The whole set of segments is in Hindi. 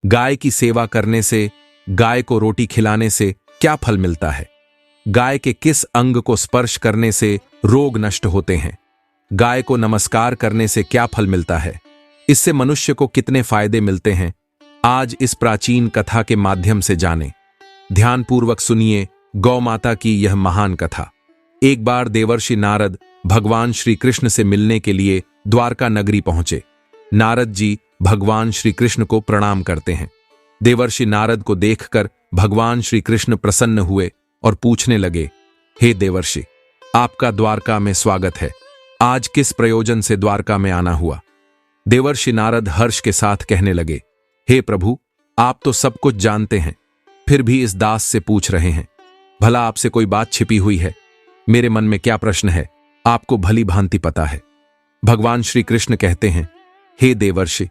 गाय की सेवा करने से, गाय को रोटी खिलाने से क्या फल मिलता है? गाय के किस अंग को स्पर्श करने से रोग नष्ट होते हैं? गाय को नमस्कार करने से क्या फल मिलता है? इससे मनुष्य को कितने फायदे मिलते हैं? आज इस प्राचीन कथा के माध्यम से जानें। ध्यानपूर्वक सुनिए गौ माता की यह महान कथा। एक बार देवर्षि नारद भगवान श्री कृष्ण से मिलने के लिए द्वारका नगरी पहुंचे। नारद जी भगवान श्री कृष्ण को प्रणाम करते हैं। देवर्षि नारद को देखकर भगवान श्री कृष्ण प्रसन्न हुए और पूछने लगे, हे देवर्षि, आपका द्वारका में स्वागत है। आज किस प्रयोजन से द्वारका में आना हुआ? देवर्षि नारद हर्ष के साथ कहने लगे, हे प्रभु, आप तो सब कुछ जानते हैं, फिर भी इस दास से पूछ रहे हैं। भला आपसे कोई बात छिपी हुई है? मेरे मन में क्या प्रश्न है, आपको भली भांति पता है। भगवान श्री कृष्ण कहते हैं, हे देवर्षि,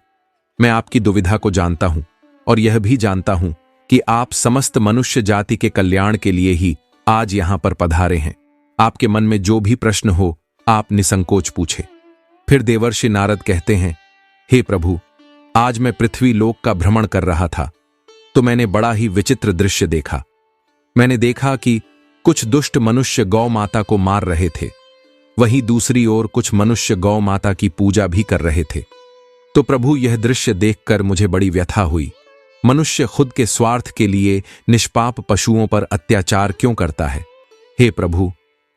मैं आपकी दुविधा को जानता हूं और यह भी जानता हूं कि आप समस्त मनुष्य जाति के कल्याण के लिए ही आज यहां पर पधारे हैं। आपके मन में जो भी प्रश्न हो, आप निसंकोच पूछे। फिर देवर्षि नारद कहते हैं, हे प्रभु, आज मैं पृथ्वी लोक का भ्रमण कर रहा था तो मैंने बड़ा ही विचित्र दृश्य देखा। मैंने देखा कि कुछ दुष्ट मनुष्य गौ माता को मार रहे थे, वहीं दूसरी ओर कुछ मनुष्य गौ माता की पूजा भी कर रहे थे। तो प्रभु, यह दृश्य देखकर मुझे बड़ी व्यथा हुई। मनुष्य खुद के स्वार्थ के लिए निष्पाप पशुओं पर अत्याचार क्यों करता है? हे प्रभु,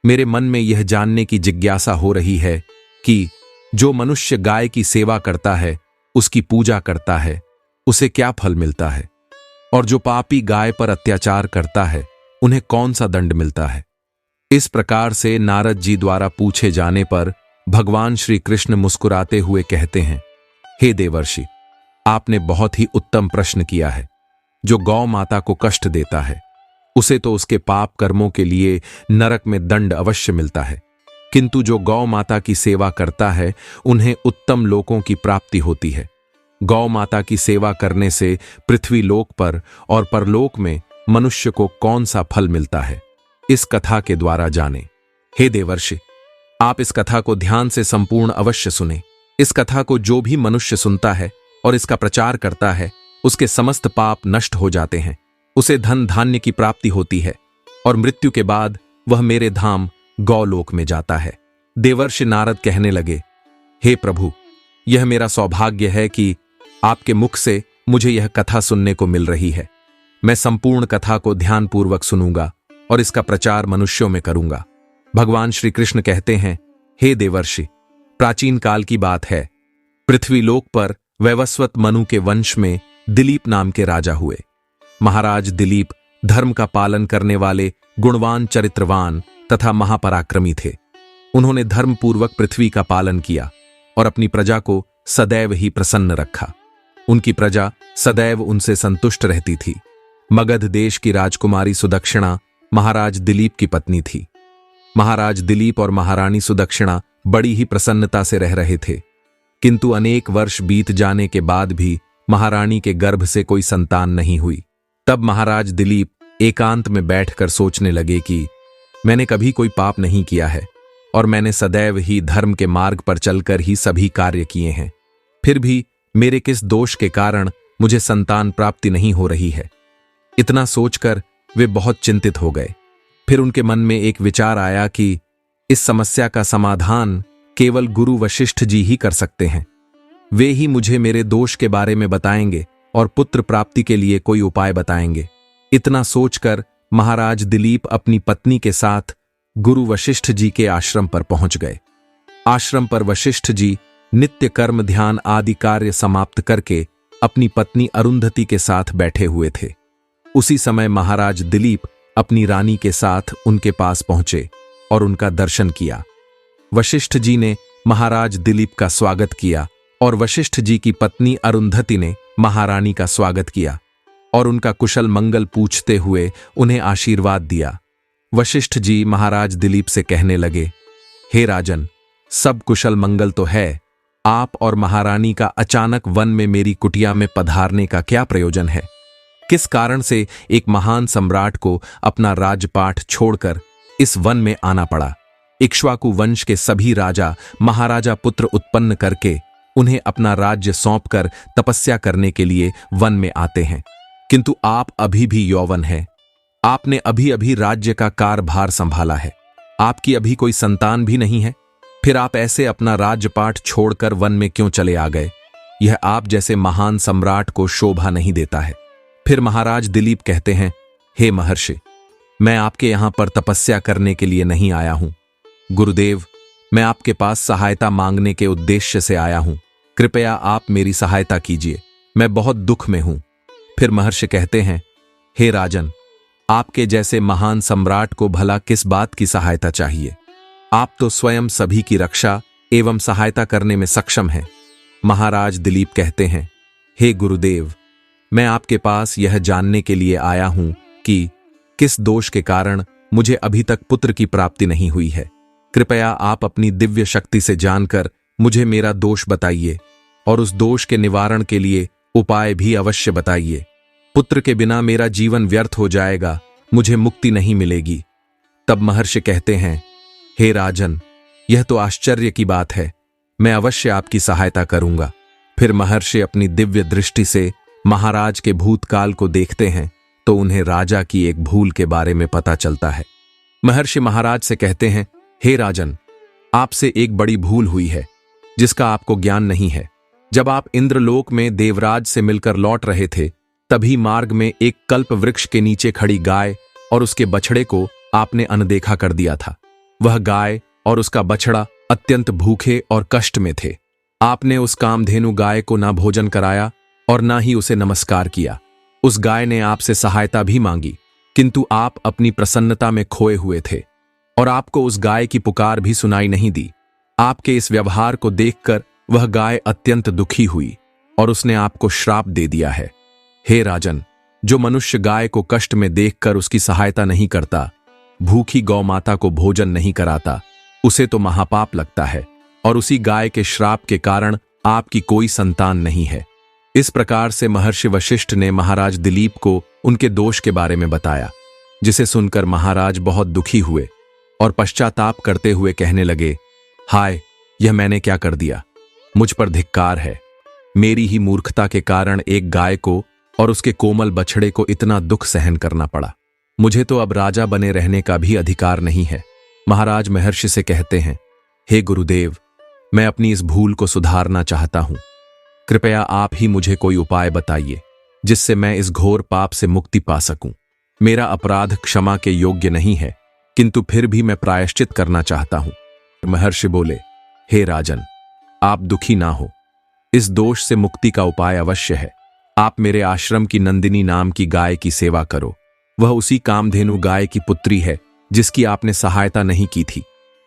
मेरे मन में यह जानने की जिज्ञासा हो रही है कि जो मनुष्य गाय की सेवा करता है, उसकी पूजा करता है, उसे क्या फल मिलता है? और जो पापी गाय पर अत्याचार करता है, उन्हें कौन सा दंड मिलता है? इस प्रकार से नारद जी द्वारा पूछे जाने पर भगवान श्री कृष्ण मुस्कुराते हुए कहते हैं, हे देवर्षि, आपने बहुत ही उत्तम प्रश्न किया है। जो गौ माता को कष्ट देता है, उसे तो उसके पाप कर्मों के लिए नरक में दंड अवश्य मिलता है, किंतु जो गौ माता की सेवा करता है, उन्हें उत्तम लोकों की प्राप्ति होती है। गौ माता की सेवा करने से पृथ्वी लोक पर और परलोक में मनुष्य को कौन सा फल मिलता है, इस कथा के द्वारा जानें। हे देवर्षि, आप इस कथा को ध्यान से संपूर्ण अवश्य सुने। इस कथा को जो भी मनुष्य सुनता है और इसका प्रचार करता है, उसके समस्त पाप नष्ट हो जाते हैं, उसे धन धान्य की प्राप्ति होती है और मृत्यु के बाद वह मेरे धाम गौलोक में जाता है। देवर्षि नारद कहने लगे, हे प्रभु, यह मेरा सौभाग्य है कि आपके मुख से मुझे यह कथा सुनने को मिल रही है। मैं संपूर्ण कथा को ध्यानपूर्वक सुनूंगा और इसका प्रचार मनुष्यों में करूंगा। भगवान श्री कृष्ण कहते हैं, हे देवर्षि, प्राचीन काल की बात है। पृथ्वीलोक पर वैवस्वत मनु के वंश में दिलीप नाम के राजा हुए। महाराज दिलीप धर्म का पालन करने वाले गुणवान, चरित्रवान तथा महापराक्रमी थे। उन्होंने धर्मपूर्वक पृथ्वी का पालन किया और अपनी प्रजा को सदैव ही प्रसन्न रखा। उनकी प्रजा सदैव उनसे संतुष्ट रहती थी। मगध देश की राजकुमारी सुदक्षिणा महाराज दिलीप की पत्नी थी। महाराज दिलीप और महारानी सुदक्षिणा बड़ी ही प्रसन्नता से रह रहे थे, किंतु अनेक वर्ष बीत जाने के बाद भी महारानी के गर्भ से कोई संतान नहीं हुई। तब महाराज दिलीप एकांत में बैठकर सोचने लगे कि मैंने कभी कोई पाप नहीं किया है और मैंने सदैव ही धर्म के मार्ग पर चलकर ही सभी कार्य किए हैं, फिर भी मेरे किस दोष के कारण मुझे संतान प्राप्ति नहीं हो रही है। इतना सोचकर वे बहुत चिंतित हो गए। फिर उनके मन में एक विचार आया कि इस समस्या का समाधान केवल गुरु वशिष्ठ जी ही कर सकते हैं। वे ही मुझे मेरे दोष के बारे में बताएंगे और पुत्र प्राप्ति के लिए कोई उपाय बताएंगे। इतना सोचकर महाराज दिलीप अपनी पत्नी के साथ गुरु वशिष्ठ जी के आश्रम पर पहुंच गए। आश्रम पर वशिष्ठ जी नित्य कर्म, ध्यान आदि कार्य समाप्त करके अपनी पत्नी अरुंधति के साथ बैठे हुए थे। उसी समय महाराज दिलीप अपनी रानी के साथ उनके पास पहुंचे और उनका दर्शन किया। वशिष्ठ जी ने महाराज दिलीप का स्वागत किया और वशिष्ठ जी की पत्नी अरुंधति ने महारानी का स्वागत किया और उनका कुशल मंगल पूछते हुए उन्हें आशीर्वाद दिया। वशिष्ठ जी महाराज दिलीप से कहने लगे, हे राजन, सब कुशल मंगल तो है, आप और महारानी का अचानक वन में मेरी कुटिया में पधारने का क्या प्रयोजन है? किस कारण से एक महान सम्राट को अपना राजपाट छोड़कर इस वन में आना पड़ा? इक्ष्वाकु वंश के सभी राजा महाराजा पुत्र उत्पन्न करके उन्हें अपना राज्य सौंपकर तपस्या करने के लिए वन में आते हैं। किंतु आप अभी भी यौवन हैं। आपने अभी अभी राज्य का कार्यभार संभाला है। आपकी अभी कोई संतान भी नहीं है। फिर आप ऐसे अपना राज्यपाठ छोड़कर वन में क्यों चले आ गए? यह आप जैसे महान सम्राट को शोभा नहीं देता है। फिर महाराज दिलीप कहते हैं, हे महर्षि, मैं आपके यहां पर तपस्या करने के लिए नहीं आया हूं। गुरुदेव, मैं आपके पास सहायता मांगने के उद्देश्य से आया हूं। कृपया आप मेरी सहायता कीजिए, मैं बहुत दुख में हूं। फिर महर्षि कहते हैं, हे राजन, आपके जैसे महान सम्राट को भला किस बात की सहायता चाहिए? आप तो स्वयं सभी की रक्षा एवं सहायता करने में सक्षम हैं। महाराज दिलीप कहते हैं, हे गुरुदेव, मैं आपके पास यह जानने के लिए आया हूं कि किस दोष के कारण मुझे अभी तक पुत्र की प्राप्ति नहीं हुई है। कृपया आप अपनी दिव्य शक्ति से जानकर मुझे मेरा दोष बताइए और उस दोष के निवारण के लिए उपाय भी अवश्य बताइए। पुत्र के बिना मेरा जीवन व्यर्थ हो जाएगा, मुझे मुक्ति नहीं मिलेगी। तब महर्षि कहते हैं, हे राजन, यह तो आश्चर्य की बात है, मैं अवश्य आपकी सहायता करूंगा। फिर महर्षि अपनी दिव्य दृष्टि से महाराज के भूतकाल को देखते हैं तो उन्हें राजा की एक भूल के बारे में पता चलता है। महर्षि महाराज से कहते हैं, हे राजन, आपसे एक बड़ी भूल हुई है जिसका आपको ज्ञान नहीं है। जब आप इंद्रलोक में देवराज से मिलकर लौट रहे थे, तभी मार्ग में एक कल्प वृक्ष के नीचे खड़ी गाय और उसके बछड़े को आपने अनदेखा कर दिया था। वह गाय और उसका बछड़ा अत्यंत भूखे और कष्ट में थे। आपने उस कामधेनु गाय को ना भोजन कराया और ना ही उसे नमस्कार किया। उस गाय ने आपसे सहायता भी मांगी, किंतु आप अपनी प्रसन्नता में खोए हुए थे और आपको उस गाय की पुकार भी सुनाई नहीं दी। आपके इस व्यवहार को देखकर वह गाय अत्यंत दुखी हुई और उसने आपको श्राप दे दिया है। हे राजन, जो मनुष्य गाय को कष्ट में देखकर उसकी सहायता नहीं करता, भूखी गौ माता को भोजन नहीं कराता, उसे तो महापाप लगता है और उसी गाय के श्राप के कारण आपकी कोई संतान नहीं है। इस प्रकार से महर्षि वशिष्ठ ने महाराज दिलीप को उनके दोष के बारे में बताया, जिसे सुनकर महाराज बहुत दुखी हुए और पश्चाताप करते हुए कहने लगे, हाय, यह मैंने क्या कर दिया? मुझ पर धिक्कार है। मेरी ही मूर्खता के कारण एक गाय को और उसके कोमल बछड़े को इतना दुख सहन करना पड़ा। मुझे तो अब राजा बने रहने का भी अधिकार नहीं है। महाराज महर्षि से कहते हैं, हे गुरुदेव, मैं अपनी इस भूल को सुधारना चाहता हूं। कृपया आप ही मुझे कोई उपाय बताइए जिससे मैं इस घोर पाप से मुक्ति पा सकूं। मेरा अपराध क्षमा के योग्य नहीं है, किंतु फिर भी मैं प्रायश्चित करना चाहता हूं। महर्षि बोले, हे राजन, आप दुखी ना हो। इस दोष से मुक्ति का उपाय अवश्य है। आप मेरे आश्रम की नंदिनी नाम की गाय की सेवा करो। वह उसी कामधेनु गाय की पुत्री है जिसकी आपने सहायता नहीं की थी।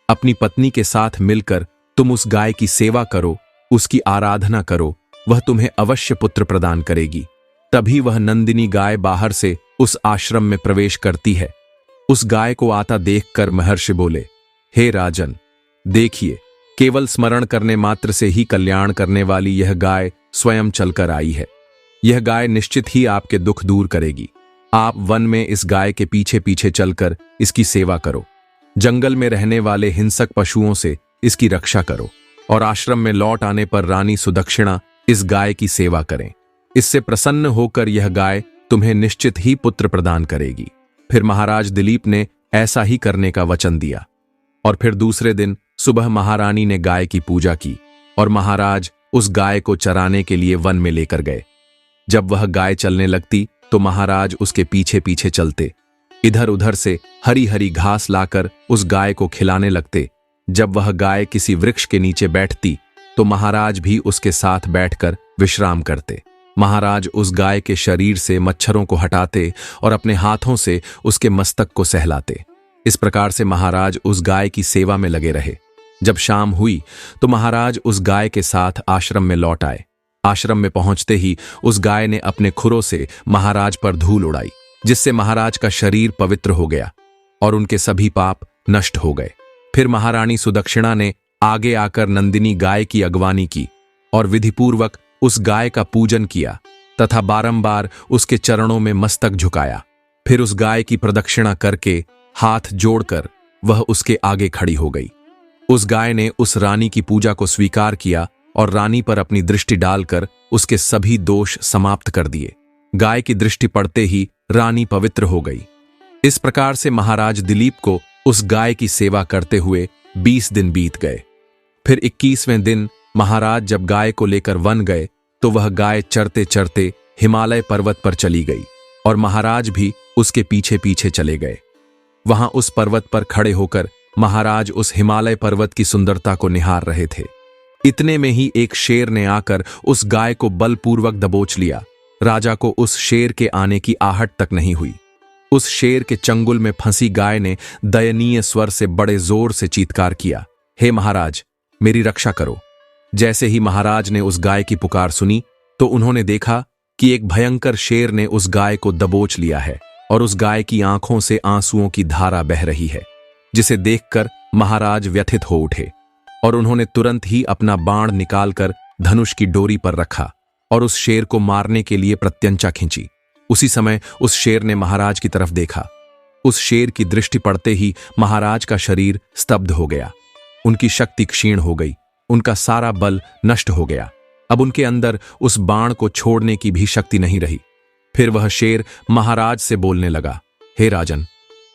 अपनी पत्नी के साथ मिलकर तुम उस गाय की सेवा करो, उसकी आराधना करो, वह तुम्हें अवश्य पुत्र प्रदान करेगी। तभी वह नंदिनी गाय बाहर से उस आश्रम में प्रवेश करती है। उस गाय को आता देखकर महर्षि बोले, हे राजन, देखिए, केवल स्मरण करने मात्र से ही कल्याण करने वाली यह गाय स्वयं चलकर आई है। यह गाय निश्चित ही आपके दुख दूर करेगी। आप वन में इस गाय के पीछे पीछे चलकर इसकी सेवा करो। जंगल में रहने वाले हिंसक पशुओं से इसकी रक्षा करो और आश्रम में लौट आने पर रानी सुदक्षिणा इस गाय की सेवा करें। इससे प्रसन्न होकर यह गाय तुम्हें निश्चित ही पुत्र प्रदान करेगी। फिर महाराज दिलीप ने ऐसा ही करने का वचन दिया और फिर दूसरे दिन सुबह महारानी ने गाय की पूजा की और महाराज उस गाय को चराने के लिए वन में लेकर गए। जब वह गाय चलने लगती तो महाराज उसके पीछे पीछे चलते, इधर उधर से हरी हरी घास लाकर उस गाय को खिलाने लगते। जब वह गाय किसी वृक्ष के नीचे बैठती तो महाराज भी उसके साथ बैठकर विश्राम करते। महाराज उस गाय के शरीर से मच्छरों को हटाते और अपने हाथों से उसके मस्तक को सहलाते। इस प्रकार से महाराज उस गाय की सेवा में लगे रहे। जब शाम हुई तो महाराज उस गाय के साथ आश्रम में लौट आए। आश्रम में पहुंचते ही उस गाय ने अपने खुरों से महाराज पर धूल उड़ाई, जिससे महाराज का शरीर पवित्र हो गया और उनके सभी पाप नष्ट हो गए। फिर महारानी सुदक्षिणा ने आगे आकर नंदिनी गाय की अगवानी की और विधिपूर्वक उस गाय का पूजन किया तथा बारंबार उसके चरणों में मस्तक झुकाया। फिर उस गाय की प्रदक्षिणा करके हाथ जोड़कर वह उसके आगे खड़ी हो गई। उस गाय ने उस रानी की पूजा को स्वीकार किया और रानी पर अपनी दृष्टि डालकर उसके सभी दोष समाप्त कर दिए। गाय की दृष्टि पड़ते ही रानी पवित्र हो गई। इस प्रकार से महाराज दिलीप को उस गाय की सेवा करते हुए 20 दिन बीत गए। फिर 21वें दिन महाराज जब गाय को लेकर वन गए तो वह गाय चरते चरते हिमालय पर्वत पर चली गई और महाराज भी उसके पीछे पीछे चले गए। वहां उस पर्वत पर खड़े होकर महाराज उस हिमालय पर्वत की सुंदरता को निहार रहे थे। इतने में ही एक शेर ने आकर उस गाय को बलपूर्वक दबोच लिया। राजा को उस शेर के आने की आहट तक नहीं हुई। उस शेर के चंगुल में फंसी गाय ने दयनीय स्वर से बड़े जोर से चीत्कार किया, हे महाराज, मेरी रक्षा करो। जैसे ही महाराज ने उस गाय की पुकार सुनी तो उन्होंने देखा कि एक भयंकर शेर ने उस गाय को दबोच लिया है और उस गाय की आंखों से आंसुओं की धारा बह रही है, जिसे देखकर महाराज व्यथित हो उठे और उन्होंने तुरंत ही अपना बाण निकालकर धनुष की डोरी पर रखा और उस शेर को मारने के लिए प्रत्यंचा खींची। उसी समय उस शेर ने महाराज की तरफ देखा। उस शेर की दृष्टि पड़ते ही महाराज का शरीर स्तब्ध हो गया। उनकी शक्ति क्षीण हो गई, उनका सारा बल नष्ट हो गया। अब उनके अंदर उस बाण को छोड़ने की भी शक्ति नहीं रही। फिर वह शेर महाराज से बोलने लगा, हे राजन,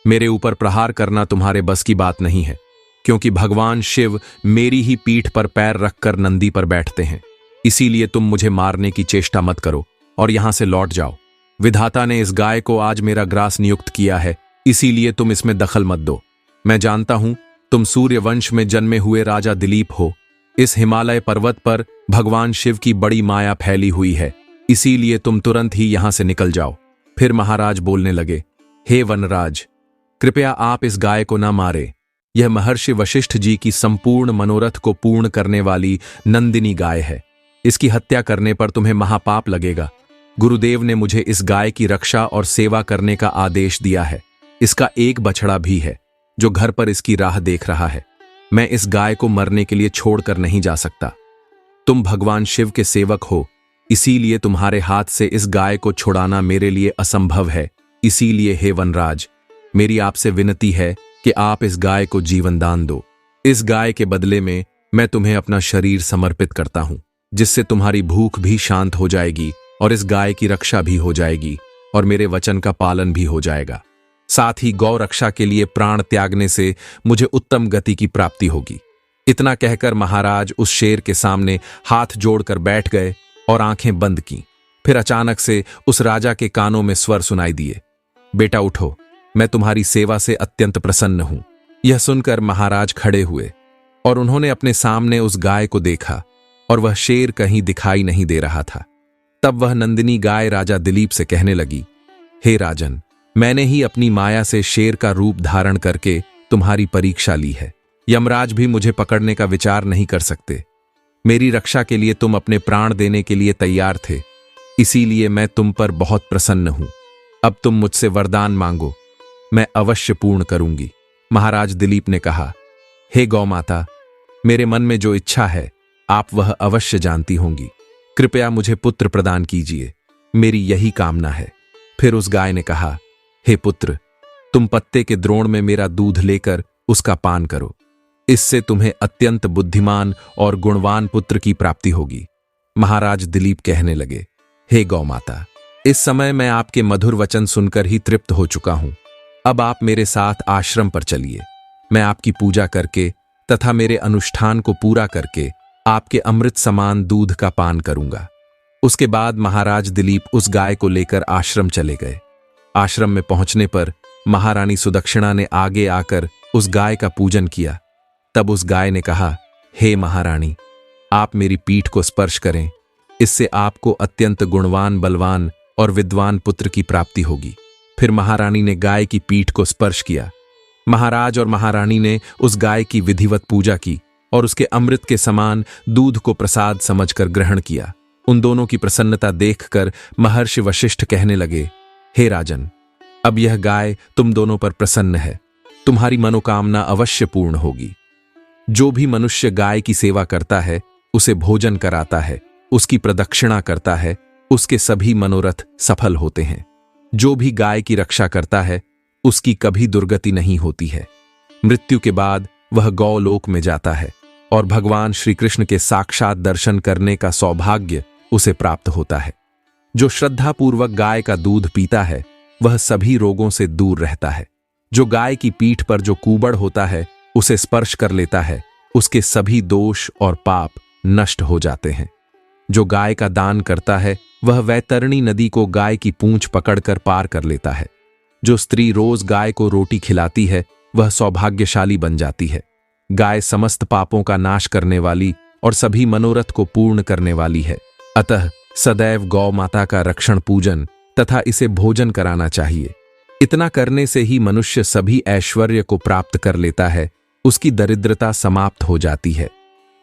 मेरे ऊपर प्रहार करना तुम्हारे बस की बात नहीं है, क्योंकि भगवान शिव मेरी ही पीठ पर पैर रखकर नंदी पर बैठते हैं। इसीलिए तुम मुझे मारने की चेष्टा मत करो और यहां से लौट जाओ। विधाता ने इस गाय को आज मेरा ग्रास नियुक्त किया है, इसीलिए तुम इसमें दखल मत दो। मैं जानता हूं तुम सूर्य वंश में जन्मे हुए राजा दिलीप हो। इस हिमालय पर्वत पर भगवान शिव की बड़ी माया फैली हुई है, इसीलिए तुम तुरंत ही यहां से निकल जाओ। फिर महाराज बोलने लगे, हे वनराज, कृपया आप इस गाय को न मारे। यह महर्षि वशिष्ठ जी की संपूर्ण मनोरथ को पूर्ण करने वाली नंदिनी गाय है। इसकी हत्या करने पर तुम्हें महापाप लगेगा। गुरुदेव ने मुझे इस गाय की रक्षा और सेवा करने का आदेश दिया है। इसका एक बछड़ा भी है जो घर पर इसकी राह देख रहा है। मैं इस गाय को मरने के लिए छोड़कर नहीं जा सकता। तुम भगवान शिव के सेवक हो, इसीलिए तुम्हारे हाथ से इस गाय को छुड़ाना मेरे लिए असंभव है। इसीलिए हे वनराज, मेरी आपसे विनती है कि आप इस गाय को जीवन दान दो। इस गाय के बदले में मैं तुम्हें अपना शरीर समर्पित करता हूं, जिससे तुम्हारी भूख भी शांत हो जाएगी और इस गाय की रक्षा भी हो जाएगी और मेरे वचन का पालन भी हो जाएगा। साथ ही गौ रक्षा के लिए प्राण त्यागने से मुझे उत्तम गति की प्राप्ति होगी। इतना कहकर महाराज उस शेर के सामने हाथ जोड़कर बैठ गए और आंखें बंद की। फिर अचानक से उस राजा के कानों में स्वर सुनाई दिए, बेटा उठो, मैं तुम्हारी सेवा से अत्यंत प्रसन्न हूं। यह सुनकर महाराज खड़े हुए और उन्होंने अपने सामने उस गाय को देखा और वह शेर कहीं दिखाई नहीं दे रहा था। तब वह नंदिनी गाय राजा दिलीप से कहने लगी, हे राजन, मैंने ही अपनी माया से शेर का रूप धारण करके तुम्हारी परीक्षा ली है। यमराज भी मुझे पकड़ने का विचार नहीं कर सकते। मेरी रक्षा के लिए तुम अपने प्राण देने के लिए तैयार थे, इसीलिए मैं तुम पर बहुत प्रसन्न हूं। अब तुम मुझसे वरदान मांगो, मैं अवश्य पूर्ण करूंगी। महाराज दिलीप ने कहा, हे गौ माता, मेरे मन में जो इच्छा है आप वह अवश्य जानती होंगी। कृपया मुझे पुत्र प्रदान कीजिए, मेरी यही कामना है। फिर उस गाय ने कहा, हे पुत्र, तुम पत्ते के द्रोण में मेरा दूध लेकर उसका पान करो। इससे तुम्हें अत्यंत बुद्धिमान और गुणवान पुत्र की प्राप्ति होगी। महाराज दिलीप कहने लगे, हे गौ माता, इस समय मैं आपके मधुर वचन सुनकर ही तृप्त हो चुका हूं। अब आप मेरे साथ आश्रम पर चलिए। मैं आपकी पूजा करके तथा मेरे अनुष्ठान को पूरा करके आपके अमृत समान दूध का पान करूंगा। उसके बाद महाराज दिलीप उस गाय को लेकर आश्रम चले गए। आश्रम में पहुंचने पर महारानी सुदक्षिणा ने आगे आकर उस गाय का पूजन किया। तब उस गाय ने कहा, हे महारानी, आप मेरी पीठ को स्पर्श करें, इससे आपको अत्यंत गुणवान, बलवान और विद्वान पुत्र की प्राप्ति होगी। फिर महारानी ने गाय की पीठ को स्पर्श किया। महाराज और महारानी ने उस गाय की विधिवत पूजा की और उसके अमृत के समान दूध को प्रसाद समझकर ग्रहण किया। उन दोनों की प्रसन्नता देखकर महर्षि वशिष्ठ कहने लगे, हे राजन, अब यह गाय तुम दोनों पर प्रसन्न है, तुम्हारी मनोकामना अवश्य पूर्ण होगी। जो भी मनुष्य गाय की सेवा करता है, उसे भोजन कराता है, उसकी प्रदक्षिणा करता है, उसके सभी मनोरथ सफल होते हैं। जो भी गाय की रक्षा करता है, उसकी कभी दुर्गति नहीं होती है। मृत्यु के बाद वह गौलोक में जाता है। और भगवान श्री कृष्ण के साक्षात दर्शन करने का सौभाग्य उसे प्राप्त होता है। जो श्रद्धापूर्वक गाय का दूध पीता है वह सभी रोगों से दूर रहता है। जो गाय की पीठ पर जो कूबड़ होता है उसे स्पर्श कर लेता है, उसके सभी दोष और पाप नष्ट हो जाते हैं। जो गाय का दान करता है वह वैतरणी नदी को गाय की पूंछ पकड़कर पार कर लेता है। जो स्त्री रोज गाय को रोटी खिलाती है वह सौभाग्यशाली बन जाती है। गाय समस्त पापों का नाश करने वाली और सभी मनोरथ को पूर्ण करने वाली है। अतः सदैव गौ माता का रक्षण पूजन तथा इसे भोजन कराना चाहिए। इतना करने से ही मनुष्य सभी ऐश्वर्य को प्राप्त कर लेता है, उसकी दरिद्रता समाप्त हो जाती है।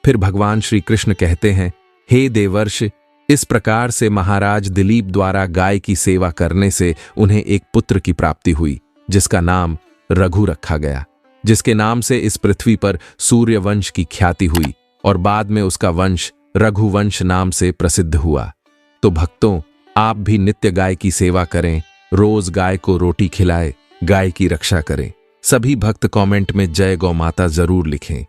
फिर भगवान श्री कृष्ण कहते हैं, हे देवर्ष, इस प्रकार से महाराज दिलीप द्वारा गाय की सेवा करने से उन्हें एक पुत्र की प्राप्ति हुई जिसका नाम रघु रखा गया, जिसके नाम से इस पृथ्वी पर सूर्यवंश की ख्याति हुई और बाद में उसका वंश रघुवंश नाम से प्रसिद्ध हुआ। तो भक्तों, आप भी नित्य गाय की सेवा करें, रोज गाय को रोटी खिलाएं, गाय की रक्षा करें। सभी भक्त कमेंट में जय गौ माता जरूर लिखें।